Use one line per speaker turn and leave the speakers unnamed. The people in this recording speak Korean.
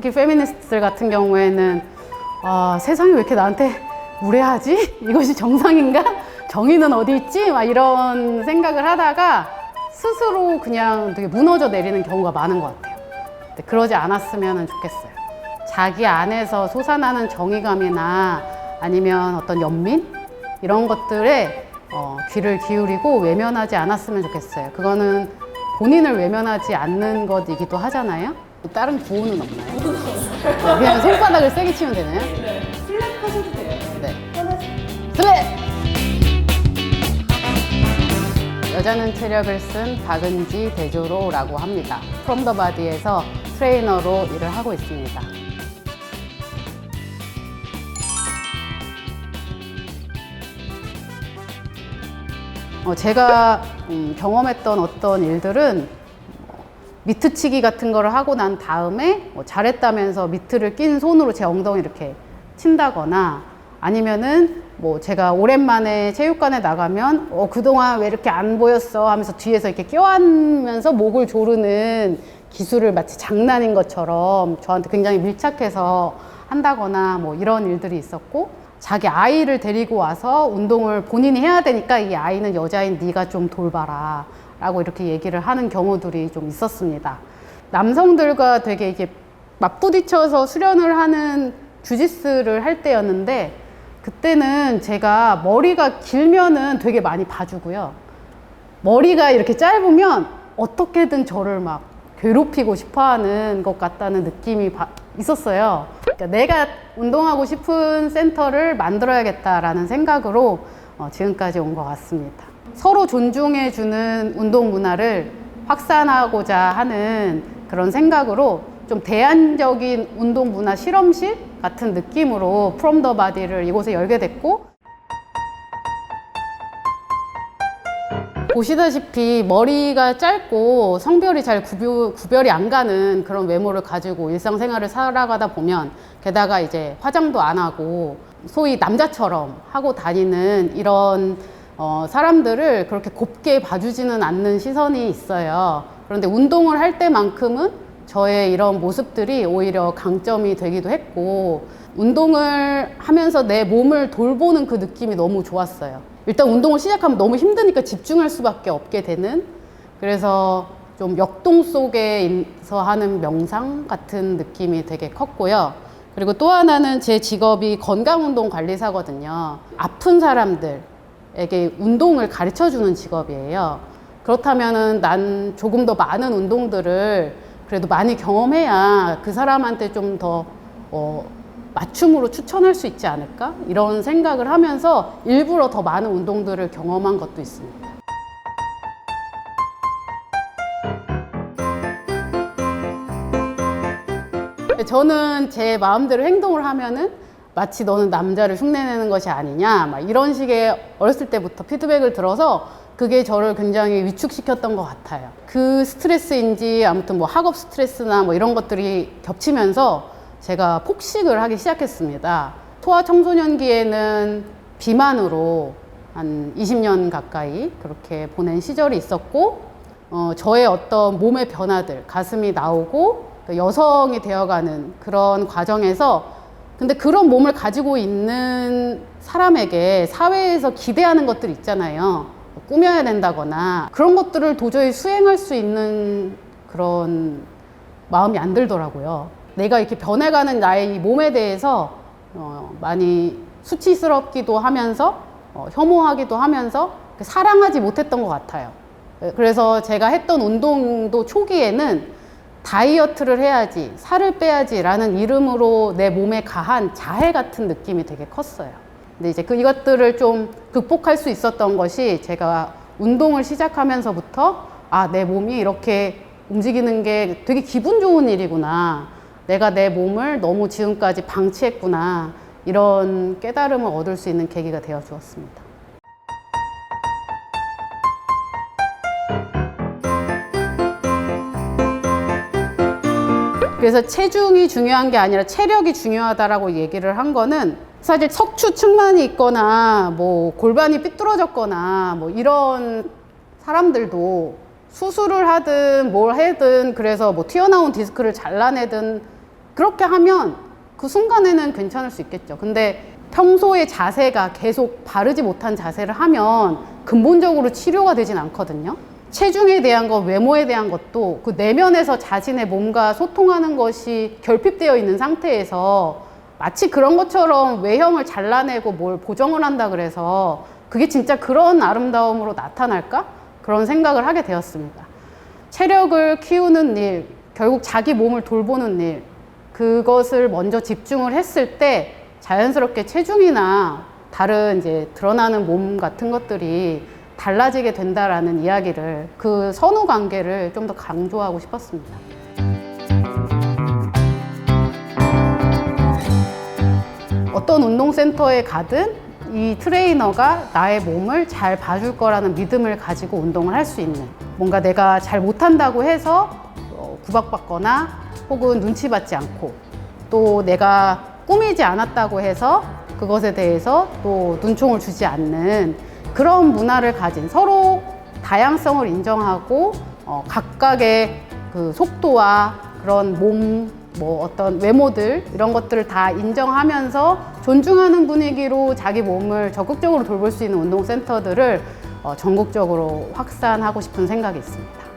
특히 페미니스트들 같은 경우에는 세상이 왜 이렇게 나한테 무례하지? 이것이 정상인가? 정의는 어디 있지? 막 이런 생각을 하다가 스스로 그냥 되게 무너져 내리는 경우가 많은 것 같아요. 근데 그러지 않았으면 좋겠어요. 자기 안에서 솟아나는 정의감이나 아니면 어떤 연민? 이런 것들에 귀를 기울이고 외면하지 않았으면 좋겠어요. 그거는 본인을 외면하지 않는 것이기도 하잖아요. 뭐 다른 구호는 없나요? 그냥 손바닥을 세게 치면 되나요?
네. 슬랩 하셔도 돼요.
네.
편하세요.
슬랩! 여자는 체력을 쓴 박은지 대조로라고 합니다. 프롬 더 바디에서 트레이너로 일을 하고 있습니다. 제가 경험했던 어떤 일들은 미트치기 같은 거를 하고 난 다음에 잘했다면서 미트를 낀 손으로 제 엉덩이 이렇게 친다거나 아니면은 제가 오랜만에 체육관에 나가면 그동안 왜 이렇게 안 보였어 하면서 뒤에서 이렇게 껴안으면서 목을 조르는 기술을 마치 장난인 것처럼 저한테 굉장히 밀착해서 한다거나 이런 일들이 있었고, 자기 아이를 데리고 와서 운동을 본인이 해야 되니까 이 아이는 여자인 네가 좀 돌봐라 라고 이렇게 얘기를 하는 경우들이 좀 있었습니다. 남성들과 되게 이게 맞부딪혀서 수련을 하는 주짓수를 할 때였는데, 그때는 제가 머리가 길면은 되게 많이 봐주고요. 머리가 이렇게 짧으면 어떻게든 저를 막 괴롭히고 싶어 하는 것 같다는 느낌이 있었어요. 그러니까 내가 운동하고 싶은 센터를 만들어야겠다라는 생각으로 지금까지 온 것 같습니다. 서로 존중해주는 운동 문화를 확산하고자 하는 그런 생각으로 좀 대안적인 운동 문화 실험실 같은 느낌으로 프롬 더 바디를 이곳에 열게 됐고, 보시다시피 머리가 짧고 성별이 잘 구별이 안 가는 그런 외모를 가지고 일상생활을 살아가다 보면, 게다가 이제 화장도 안 하고 소위 남자처럼 하고 다니는 이런 사람들을 그렇게 곱게 봐주지는 않는 시선이 있어요. 그런데 운동을 할 때만큼은 저의 이런 모습들이 오히려 강점이 되기도 했고, 운동을 하면서 내 몸을 돌보는 그 느낌이 너무 좋았어요. 일단 운동을 시작하면 너무 힘드니까 집중할 수밖에 없게 되는, 그래서 좀 역동 속에서 하는 명상 같은 느낌이 되게 컸고요. 그리고 또 하나는 제 직업이 건강운동관리사거든요. 아픈 사람들에게 운동을 가르쳐주는 직업이에요. 그렇다면은 난 조금 더 많은 운동들을 그래도 많이 경험해야 그 사람한테 좀 더 맞춤으로 추천할 수 있지 않을까? 이런 생각을 하면서 일부러 더 많은 운동들을 경험한 것도 있습니다. 저는 제 마음대로 행동을 하면은 마치 너는 남자를 흉내내는 것이 아니냐, 막 이런 식의 어렸을 때부터 피드백을 들어서 그게 저를 굉장히 위축시켰던 것 같아요. 그 스트레스인지 아무튼 학업 스트레스나 이런 것들이 겹치면서 제가 폭식을 하기 시작했습니다. 소아청소년기에는 비만으로 한 20년 가까이 그렇게 보낸 시절이 있었고, 저의 어떤 몸의 변화들, 가슴이 나오고 여성이 되어가는 그런 과정에서, 근데 그런 몸을 가지고 있는 사람에게 사회에서 기대하는 것들 있잖아요. 꾸며야 된다거나 그런 것들을 도저히 수행할 수 있는 그런 마음이 안 들더라고요. 내가 이렇게 변해가는 나의 이 몸에 대해서 많이 수치스럽기도 하면서 혐오하기도 하면서 사랑하지 못했던 것 같아요. 그래서 제가 했던 운동도 초기에는 다이어트를 해야지, 살을 빼야지 라는 이름으로 내 몸에 가한 자해 같은 느낌이 되게 컸어요. 근데 이제 이것들을 좀 극복할 수 있었던 것이, 제가 운동을 시작하면서부터 내 몸이 이렇게 움직이는 게 되게 기분 좋은 일이구나, 내가 내 몸을 너무 지금까지 방치했구나, 이런 깨달음을 얻을 수 있는 계기가 되어 주었습니다. 그래서 체중이 중요한 게 아니라 체력이 중요하다라고 얘기를 한 거는, 사실 척추 측만이 있거나 골반이 삐뚤어졌거나 이런 사람들도 수술을 하든 뭘 하든, 그래서 튀어나온 디스크를 잘라내든 그렇게 하면 그 순간에는 괜찮을 수 있겠죠. 근데 평소에 자세가 계속 바르지 못한 자세를 하면 근본적으로 치료가 되진 않거든요. 체중에 대한 것, 외모에 대한 것도 그 내면에서 자신의 몸과 소통하는 것이 결핍되어 있는 상태에서 마치 그런 것처럼 외형을 잘라내고 뭘 보정을 한다 그래서 그게 진짜 그런 아름다움으로 나타날까? 그런 생각을 하게 되었습니다. 체력을 키우는 일, 결국 자기 몸을 돌보는 일, 그것을 먼저 집중을 했을 때 자연스럽게 체중이나 다른 이제 드러나는 몸 같은 것들이 달라지게 된다라는 이야기를, 그 선후 관계를 좀 더 강조하고 싶었습니다. 어떤 운동센터에 가든 이 트레이너가 나의 몸을 잘 봐줄 거라는 믿음을 가지고 운동을 할 수 있는, 뭔가 내가 잘 못한다고 해서 구박받거나 혹은 눈치 받지 않고, 또 내가 꾸미지 않았다고 해서 그것에 대해서 또 눈총을 주지 않는 그런 문화를 가진, 서로 다양성을 인정하고 각각의 그 속도와 그런 몸, 뭐 어떤 외모들 이런 것들을 다 인정하면서 존중하는 분위기로 자기 몸을 적극적으로 돌볼 수 있는 운동센터들을 전국적으로 확산하고 싶은 생각이 있습니다.